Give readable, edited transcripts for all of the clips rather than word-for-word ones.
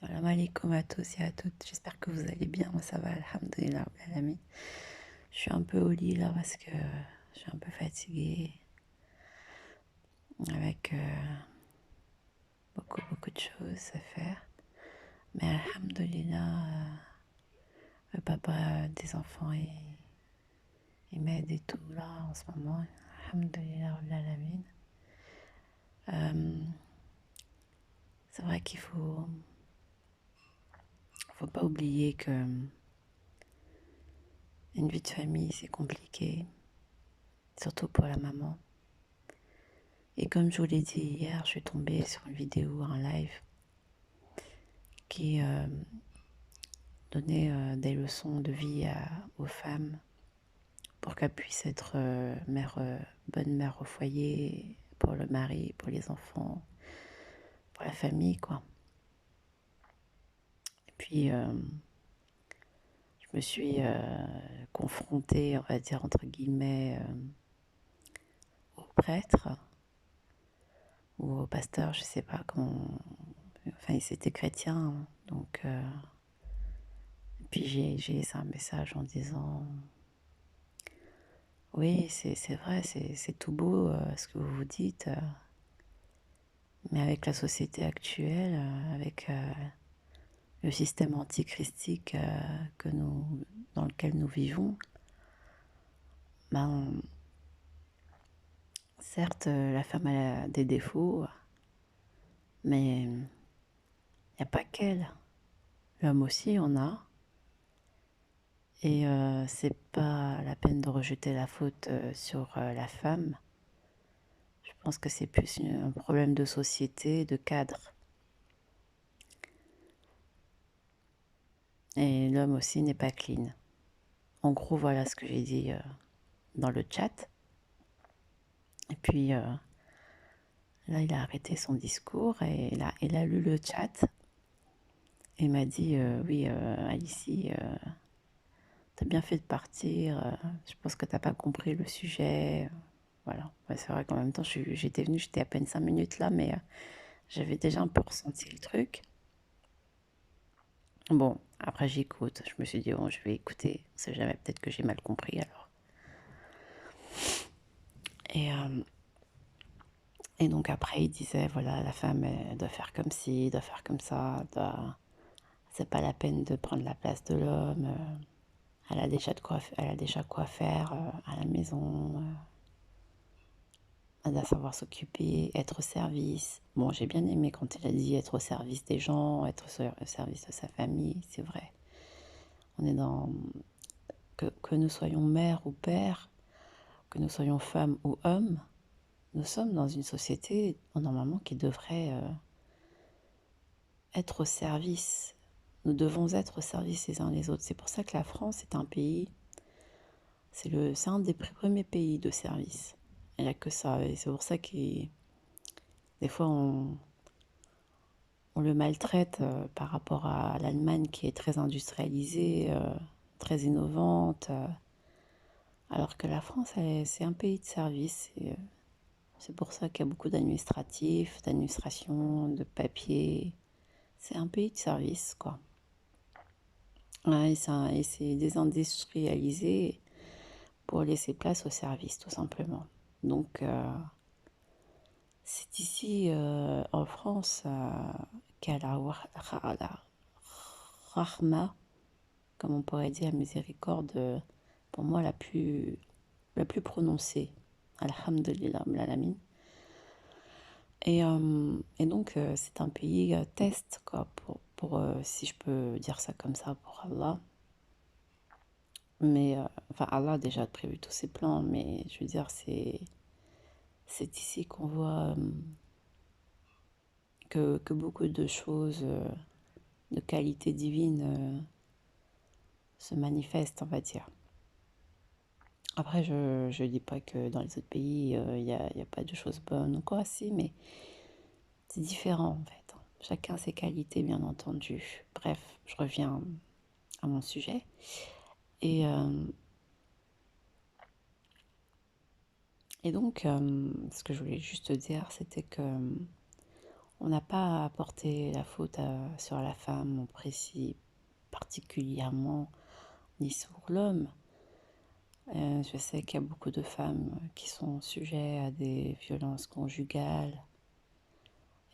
Salam alaikum à tous et à toutes. J'espère que vous allez bien. Moi, ça va, alhamdoulilah, rabbil alamin. Je suis un peu au lit là parce que je suis un peu fatiguée avec beaucoup de choses à faire. Mais alhamdoulilah, le papa des enfants, il m'aide et tout là en ce moment. Alhamdoulilah, rabbil alamin. Euh, c'est vrai faut pas oublier que une vie de famille, c'est compliqué, surtout pour la maman. Et comme je vous l'ai dit hier, je suis tombée sur une vidéo, un live, qui donnait des leçons de vie aux femmes pour qu'elles puissent être bonne mère au foyer, pour le mari, pour les enfants, pour la famille, quoi. Et puis, je me suis confrontée, on va dire, entre guillemets, au prêtre ou au pasteur, je sais pas comment. Enfin, c'était chrétien, hein, donc. Puis j'ai laissé un message en disant oui, c'est vrai, c'est tout beau ce que vous vous dites, mais avec la société actuelle, avec le système antichristique dans lequel nous vivons, ben, certes, la femme a des défauts, mais il n'y a pas qu'elle. L'homme aussi en a. Et c'est pas la peine de rejeter la faute sur la femme. Je pense que c'est plus un problème de société, de cadre. Et l'homme aussi n'est pas clean. En gros, voilà ce que j'ai dit dans le chat. Et puis là, il a arrêté son discours et il a lu le chat et m'a dit oui, Alicie, t'as bien fait de partir. Je pense que t'as pas compris le sujet. Voilà. Ouais, c'est vrai qu'en même temps, j'étais venue, j'étais à peine 5 minutes là, mais j'avais déjà un peu ressenti le truc. Bon, après j'écoute. Je me suis dit, bon, je vais écouter. On sait jamais, peut-être que j'ai mal compris alors. Et, euh, et donc après, il disait, voilà, la femme, elle doit faire comme ci, doit faire comme ça, c'est pas la peine de prendre la place de l'homme. Elle a déjà quoi faire à la maison. Elle doit savoir s'occuper, être au service. Bon, j'ai bien aimé quand elle a dit être au service des gens, être au service de sa famille, c'est vrai. On est dans... Que nous soyons mère ou père, que nous soyons femmes ou hommes, nous sommes dans une société normalement qui devrait être au service. Nous devons être au service les uns les autres. C'est pour ça que la France est un pays, c'est un des premiers pays de service. Il n'y a que ça. Et c'est pour ça que des fois on le maltraite par rapport à l'Allemagne qui est très industrialisée, très innovante. Alors que la France, c'est un pays de service. C'est pour ça qu'il y a beaucoup d'administratifs, d'administration, de papier. C'est un pays de service, quoi. Ouais, et c'est désindustrialisé pour laisser place au service, tout simplement. Donc, c'est ici, en France, qu'à la rahma, comme on pourrait dire, miséricorde, pour moi, la plus prononcée. Alhamdulillah, l'alamin. Et donc, c'est un pays test, quoi, si je peux dire ça comme ça, pour Allah. Mais, enfin, Allah a déjà prévu tous ses plans, mais je veux dire, c'est ici qu'on voit que beaucoup de choses de qualité divine se manifestent, on va dire. Après, je dis pas que dans les autres pays, y a pas de choses bonnes ou quoi, si, mais c'est différent, en fait. Chacun ses qualités, bien entendu. Bref, je reviens à mon sujet. Et, euh, et donc, ce que je voulais juste dire, c'était que On n'a pas à porter la faute sur la femme en précis particulièrement, ni sur l'homme. Je sais qu'il y a beaucoup de femmes qui sont sujettes à des violences conjugales.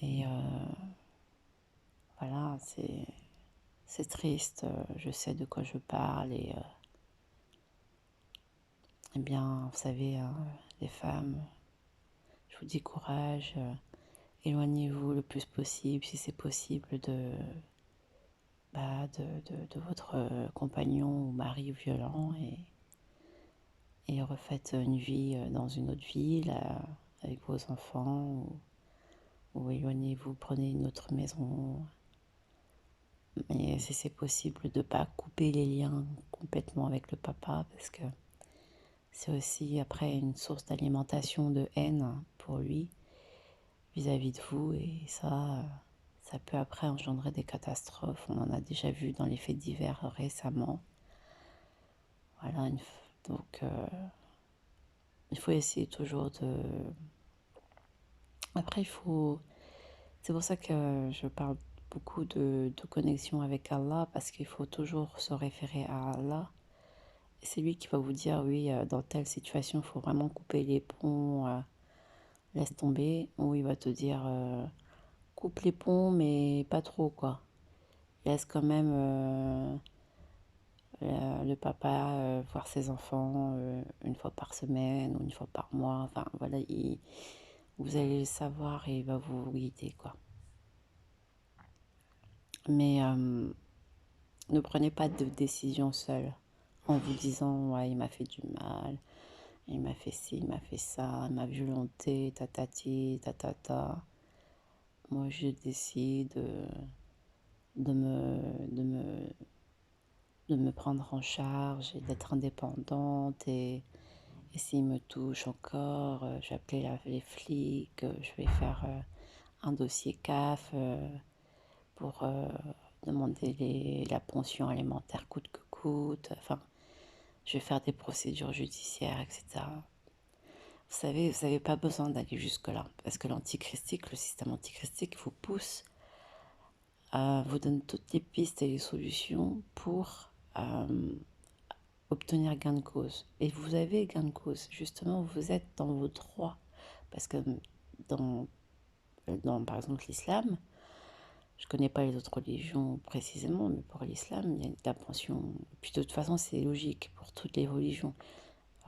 Et voilà, c'est triste. Je sais de quoi je parle. Et eh bien, vous savez, les femmes, je vous dis courage. Éloignez-vous le plus possible, si c'est possible, de votre compagnon ou mari violent. Et refaites une vie dans une autre ville avec vos enfants ou éloignez-vous, prenez une autre maison. Mais si c'est possible de ne pas couper les liens complètement avec le papa parce que c'est aussi après une source d'alimentation de haine pour lui vis-à-vis de vous et ça peut après engendrer des catastrophes. On en a déjà vu dans les faits divers récemment. Voilà, donc il faut essayer toujours de... Après, il faut... C'est pour ça que je parle beaucoup de connexion avec Allah, parce qu'il faut toujours se référer à Allah. Et c'est lui qui va vous dire, oui, dans telle situation, il faut vraiment couper les ponts, laisse tomber. Ou il va te dire, coupe les ponts, mais pas trop, quoi. Laisse quand même le papa voir ses enfants une fois par semaine ou une fois par mois. Enfin, voilà, vous allez le savoir et il va vous guider, quoi. Mais ne prenez pas de décision seule en vous disant ouais il m'a fait du mal, il m'a fait ci, il m'a fait ça, il m'a violenté, tatati, tatata. Moi je décide de me, de me, de me prendre en charge et d'être indépendante et s'il me touche encore, je vais appeler les flics, je vais faire un dossier CAF pour demander la pension alimentaire coûte que coûte. Enfin, je vais faire des procédures judiciaires, etc. Vous n'avez pas besoin d'aller jusque-là, parce que l'antichristique, le système antichristique vous pousse, vous donne toutes les pistes et les solutions pour obtenir gain de cause. Et vous avez gain de cause, justement, vous êtes dans vos droits, parce que dans par exemple l'islam, je ne connais pas les autres religions précisément, mais pour l'islam, il y a la pension. Puis de toute façon, c'est logique pour toutes les religions.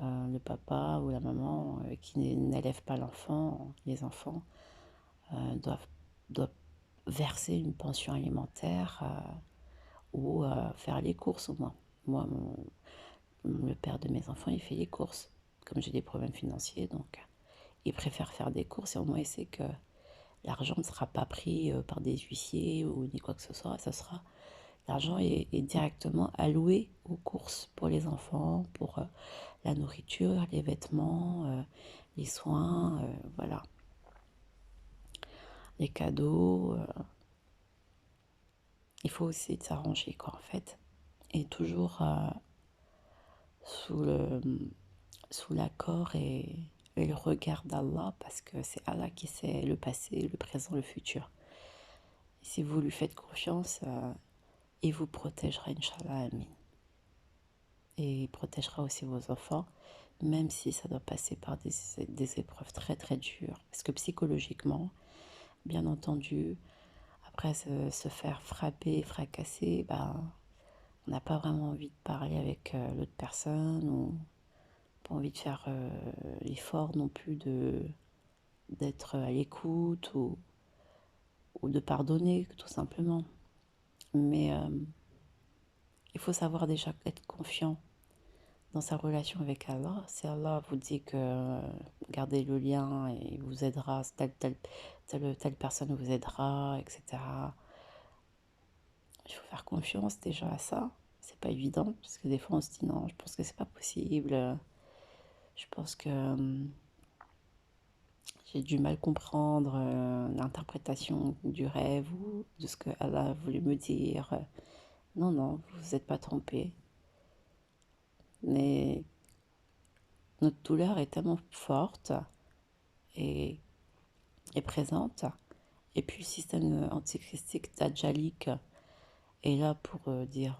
Le papa ou la maman qui n'élève pas l'enfant, les enfants, doivent verser une pension alimentaire ou faire les courses au moins. Moi, le père de mes enfants, il fait les courses. Comme j'ai des problèmes financiers, donc il préfère faire des courses et au moins il sait que l'argent ne sera pas pris par des huissiers ou ni quoi que ce soit. L'argent est directement alloué aux courses pour les enfants, pour la nourriture, les vêtements, les soins, voilà, les cadeaux. Il faut essayer de s'arranger, quoi, en fait. Et toujours sous l'accord et le regard d'Allah, parce que c'est Allah qui sait le passé, le présent, le futur. Et si vous lui faites confiance, il vous protégera, Inch'Allah, Amin. Et il protégera aussi vos enfants, même si ça doit passer par des épreuves très très dures. Parce que psychologiquement, bien entendu, après se faire frapper, fracasser, bah, on n'a pas vraiment envie de parler avec l'autre personne ou pas envie de faire l'effort non plus d'être à l'écoute ou de pardonner tout simplement. Mais il faut savoir déjà être confiant dans sa relation avec Allah. Si Allah vous dit que gardez le lien et il vous aidera, telle personne vous aidera, etc. Il faut faire confiance déjà à ça. C'est pas évident, parce que des fois on se dit non, je pense que c'est pas possible. Je pense que j'ai du mal comprendre l'interprétation du rêve ou de ce que Allah a voulu me dire. Non, non, vous n'êtes pas trompé. Mais notre douleur est tellement forte et présente. Et puis le système antichristique Dajjalique est là pour dire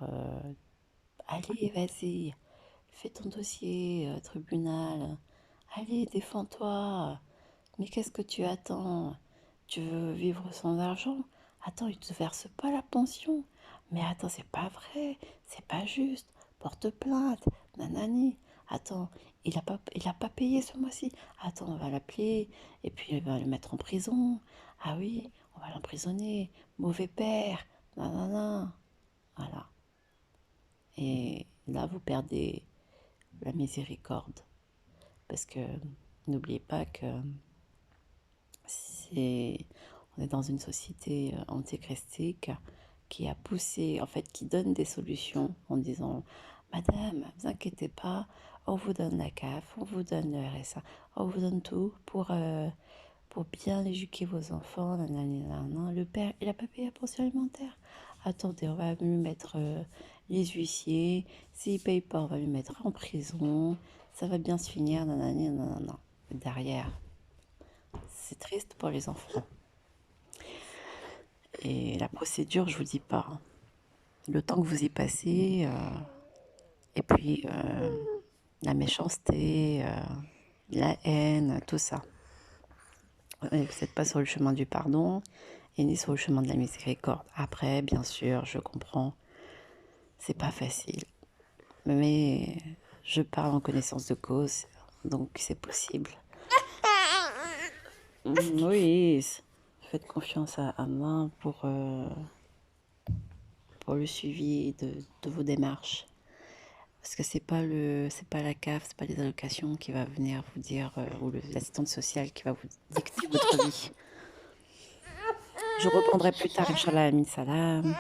allez, vas-y, fais ton dossier, tribunal. Allez, défends-toi. Mais qu'est-ce que tu attends? Tu veux vivre sans argent? Attends, il te verse pas la pension. Mais attends, c'est pas vrai, c'est pas juste. Porte plainte, nanani. Attends, il a pas payé ce mois-ci. Attends, on va l'appeler et puis on va le mettre en prison. Ah oui, on va l'emprisonner. Mauvais père, nanana. Voilà. Et là, vous perdez la miséricorde. Parce que n'oubliez pas que on est dans une société antichristique qui a poussé, en fait, qui donne des solutions en disant Madame, ne vous inquiétez pas, on vous donne la CAF, on vous donne le RSA, on vous donne tout pour bien éduquer vos enfants. Nanana. Le père, il n'a pas payé la pension alimentaire. Attendez, on va lui mettre les huissiers. S'il ne paye pas, on va lui mettre en prison. Ça va bien se finir. Nanana, nanana. Derrière, c'est triste pour les enfants. Et la procédure, je vous dis pas. Le temps que vous y passez, et puis la méchanceté, la haine, tout ça. Et vous n'êtes pas sur le chemin du pardon et ni sur le chemin de la miséricorde. Après, bien sûr, je comprends, c'est pas facile. Mais je parle en connaissance de cause, donc c'est possible. Oui, faites confiance à moi pour le suivi de vos démarches. Parce que c'est pas la CAF, c'est pas les allocations qui va venir vous dire, ou l'assistante sociale qui va vous dicter votre vie. Je reprendrai plus tard, Inch'Allah, Amin Salam.